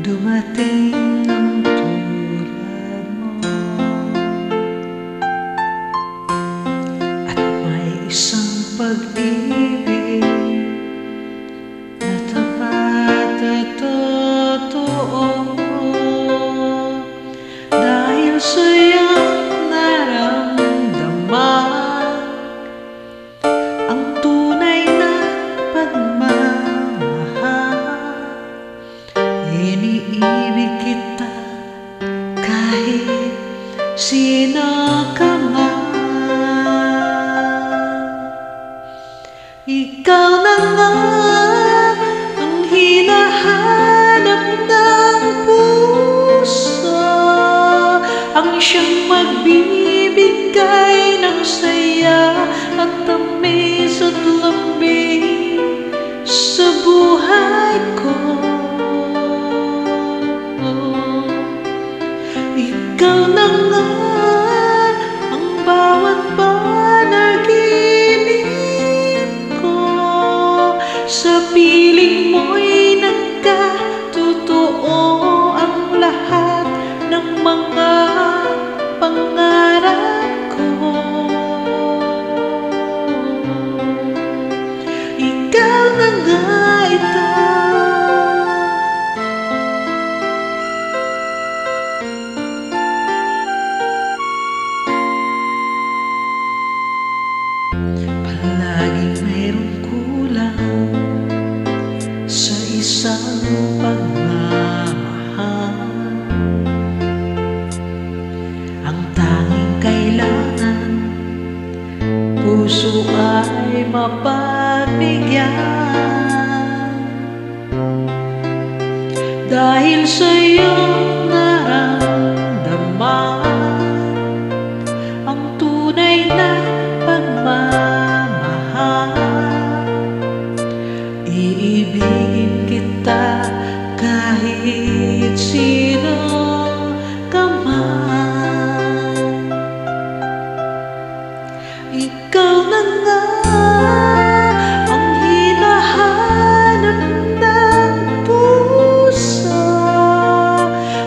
Dumating ang tulad mo, at may isang pag-ibig na tapat at totoo. Dahil sa'yong naramdaman ang tunay na pagmamahal. Iniibig kita kahit sino ka man. Ikaw na nga ang hinahanap ng puso, ang siyang magbibigay ng saya at tamis at lambing sa buhay ko. Ikaw na nga ang bawat panaginip ko, sa piling mo'y nagkatotoo ang lahat ng mga pangarap ko. Ikaw na nga ito. Palaging mayroong kulang sa isang pagmamahal. Ang tanging kailangan, puso ay mapagbigyan. Dahil sa iyong naramdaman ang tunay na pagmamahal, iibigin kita kahit sino ka man. Ikaw na nga ang hinahanap ng puso,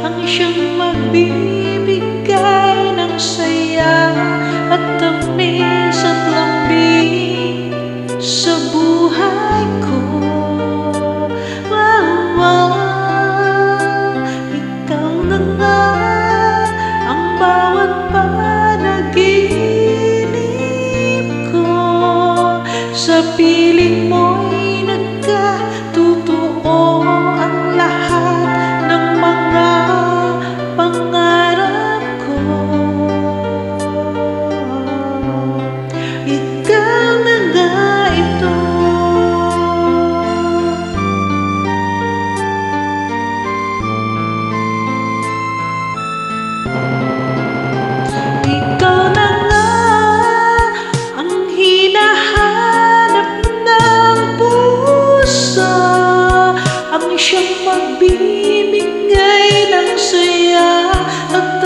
ang siyang magbibigay ng saya at tamis at lambing sa buhay ko. Ikaw na nga ang bawat panaginip ko, sa piling mo'y nagkatotoo ang lahat ng mga pangarap ko. Ikaw na nga ito. Ikaw na nga ang hinahanap ng puso, ang siyang magbibigay ng saya at